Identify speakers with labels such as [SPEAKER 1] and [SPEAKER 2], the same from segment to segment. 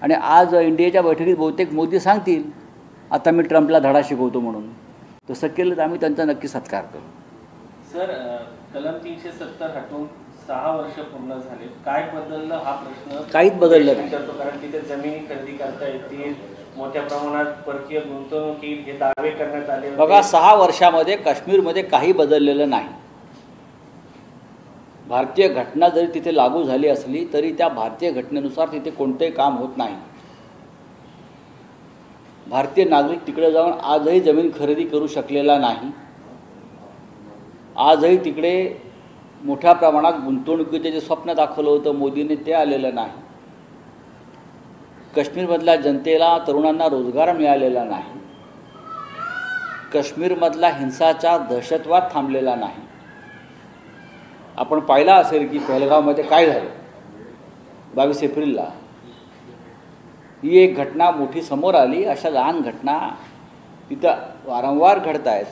[SPEAKER 1] आणि आज इंडियाच्या बैठकीत बहुतेक मोदी सांगतील आता मी ट्रम्पला धडा शिकवतो म्हणून. तसं केलं तर आम्ही त्यांचा नक्की सत्कार करू.
[SPEAKER 2] सर, कलम 370 हटवून 6 वर्ष पूर्ण झाले, काय बदललं हा प्रश्न?
[SPEAKER 1] काहीच बदललं नाही.
[SPEAKER 2] कारण तिथे जमिनी खरेदी करता येतील, मोठ्या प्रमाणात परकीय गुंतवणूक येईल, हे दावे करण्यात आले.
[SPEAKER 1] बघा, 6 वर्षामध्ये काश्मीरमध्ये काही बदललेलं नाही. भारतीय घटना जरी तिथे लागू झाली असली तरी त्या भारतीय घटनेनुसार तिथे कोणतेही काम होत नाही. भारतीय नागरिक तिकडे जाऊन आजही जमीन खरेदी करू शकलेला नाही. आजही तिकडे मोठ्या प्रमाणात गुंतवणुकीचे जे स्वप्न दाखवलं होतं मोदींनी ते आलेलं नाही. काश्मीरमधल्या जनतेला, तरुणांना रोजगार मिळालेला नाही. काश्मीरमधला हिंसाचार, दहशतवाद थांबलेला नाही. आपण पाहिलं असेल की पहलगावमध्ये काय झालं 22 एप्रिलला. ही एक घटना मोठी समोर आली. अशा लहान घटना तिथं वारंवार घडत आहेत.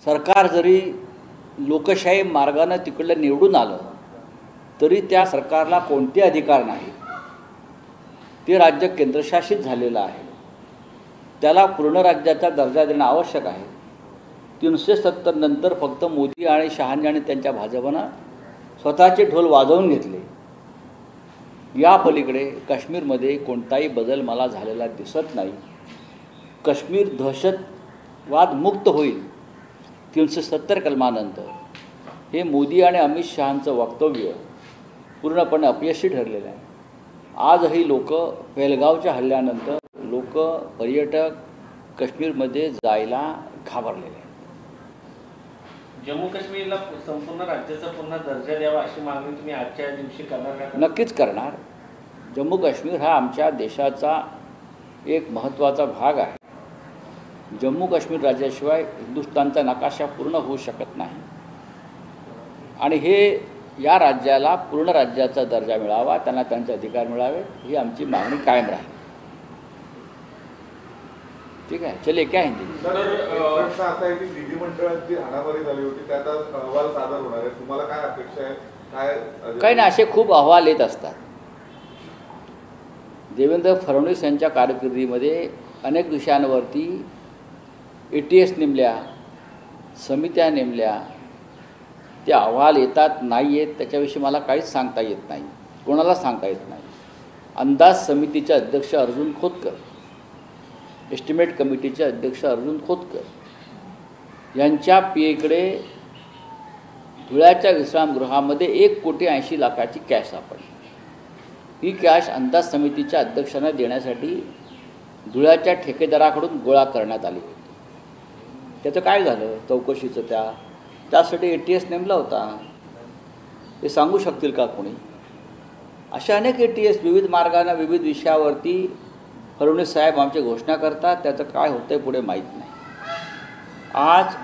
[SPEAKER 1] सरकार जरी लोकशाही मार्गाने तिकडलं निवडून आलं तरी त्या सरकारला कोणते अधिकार नाही. ते राज्य केंद्रशासित झालेलं आहे. त्याला पूर्ण राज्याचा दर्जा देणं आवश्यक आहे. 370 नंतर फक्त मोदी आणि शहांनी आणि त्यांच्या भाजपनं स्वतःचे ढोल वाजवून घेतले. या पलीकडे काश्मीरमध्ये कोणताही बदल मला झालेला दिसत नाही. काश्मीर दहशतवाद मुक्त होईल 370 कलमानंतर हे मोदी आणि अमित शहांचं वक्तव्य पूर्णपणे अपयशी ठरलेलं आहे. आजही लोक पहलगावच्या हल्ल्यानंतर पर्यटक काश्मीरमध्ये जायला घाबरलेले आहेत.
[SPEAKER 2] जम्मू काश्मीरला संपूर्ण राज्याचा पुन्हा दर्जा द्यावा अशी मागणी तुम्ही आजच्या दिवशी करणार का?
[SPEAKER 1] नक्कीच करणार. जम्मू काश्मीर हा आमच्या देशाचा एक महत्त्वाचा भाग आहे. जम्मू काश्मीर राज्याशिवाय हिंदुस्थानचा नकाशा पूर्ण होऊ शकत नाही. आणि या राज्याला पूर्ण राज्याचा दर्जा मिळावा, त्यांना त्यांचे अधिकार मिळावे, ही आमची मागणी कायम राहील. ठीक आहे, चलिए क्या हिंदी.
[SPEAKER 3] प्रश्न असा आहे की विधिमंडळात जी हाणामारी झाली होती त्यात अहवाल सादर होणार आहे, तुम्हाला काय अपेक्षा आहे?
[SPEAKER 1] काही नाही, असे खूप अहवाल येत असतात. देवेंद्र फडणवीस यांच्या कारकिर्दीमध्ये अनेक विषयांवरती ATS नेमल्या, समित्या नेमल्या. ते अहवाल येतात नाही येत त्याच्याविषयी मला काहीच सांगता येत नाही, कोणालाच सांगता येत नाही. अंदाज समितीचे अध्यक्ष अर्जुन खोतकर, एस्टिमेट कमिटीचे अध्यक्ष अर्जुन खोतकर यांच्या PA धुळ्याच्या विश्रामगृहामध्ये 1,80,00,000ची कॅश सापडली. ही कॅश अंदाज समितीच्या अध्यक्षांना देण्यासाठी धुळ्याच्या ठेकेदाराकडून गोळा करण्यात आली होती. त्याचं काय झालं चौकशीचं? त्यासाठी ATS नेमला होता. हे सांगू शकतील का कोणी? अशा अनेक ATS विविध मार्गाने विविध विषयावरती फडणवीस साहेब आमची घोषणा करतात. त्याचं काय होतं पुढे माहीत नाही. आज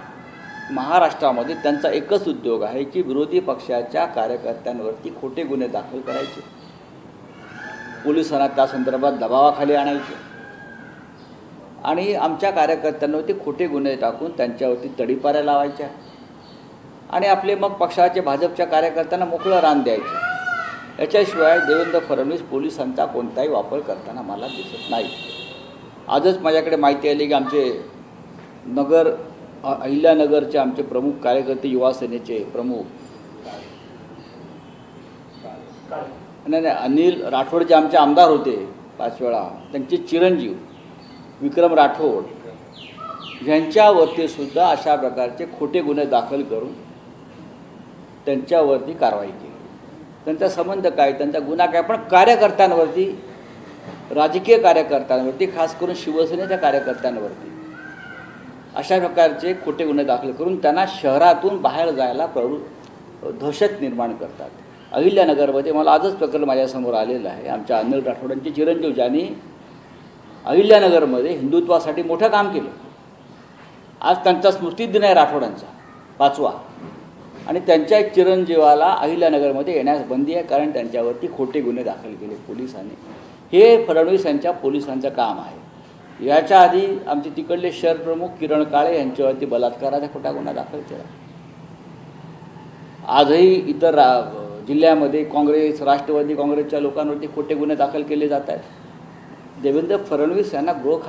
[SPEAKER 1] महाराष्ट्रामध्ये त्यांचा एकच उद्योग आहे की विरोधी पक्षाच्या कार्यकर्त्यांवरती खोटे गुन्हे दाखल करायचे, पोलिसांना त्या संदर्भात दबावाखाली आणायचे आणि आमच्या कार्यकर्त्यांवरती खोटे गुन्हे टाकून त्यांच्यावरती तडीपाऱ्या लावायच्या आणि आपले मग पक्षाचे भाजपच्या कार्यकर्त्यांना मोकळं रान द्यायचे. याच्याशिवाय देवेंद्र फडणवीस पोलिसांचा कोणताही वापर करताना मला दिसत नाही. आजच माझ्याकडे माहिती आली की आमचे अहिल्यानगरचे आमचे प्रमुख कार्यकर्ते, युवा सेनेचे प्रमुख अनिल राठोड जे आमचे आमदार होते 5 वेळा, त्यांचे चिरंजीव विक्रम राठोड यांच्यावरती सुद्धा अशा प्रकारचे खोटे गुन्हे दाखल करून त्यांच्यावरती कारवाई केली. त्यांचा संबंध काय, त्यांचा गुन्हा काय? पण कार्यकर्त्यांवरती, राजकीय कार्यकर्त्यांवरती, खास करून शिवसेनेच्या कार्यकर्त्यांवरती अशा प्रकारचे खोटे गुन्हे दाखल करून त्यांना शहरातून बाहेर जायला दहशत निर्माण करतात. अहिल्यानगरमध्ये मला आजच प्रकरण माझ्यासमोर आलेलं आहे. आमच्या अनिल राठोडांचे चिरंजीव ज्यांनी अहिल्यानगरमध्ये हिंदुत्वासाठी मोठं काम केलं. आज त्यांचा स्मृतिदिन आहे राठोडांचा 5वा आणि त्यांच्या चिरंजीवाला अहिल्यानगरमध्ये येण्यास बंदी आहे कारण त्यांच्यावरती खोटे गुन्हे दाखल केले पोलिसांनी. हे फडणवीस यांच्या पोलिसांचं काम आहे. याच्या आधी आमचे तिकडले शहर प्रमुख किरण काळे यांच्यावरती बलात्काराचा खोटा गुन्हा दाखल केला. आजही इतर जिल्ह्यामध्ये काँग्रेस राष्ट्रवादी काँग्रेसच्या लोकांवरती खोटे गुन्हे दाखल केले जात आहेत. देवेंद्र फडणवीस यांना गृह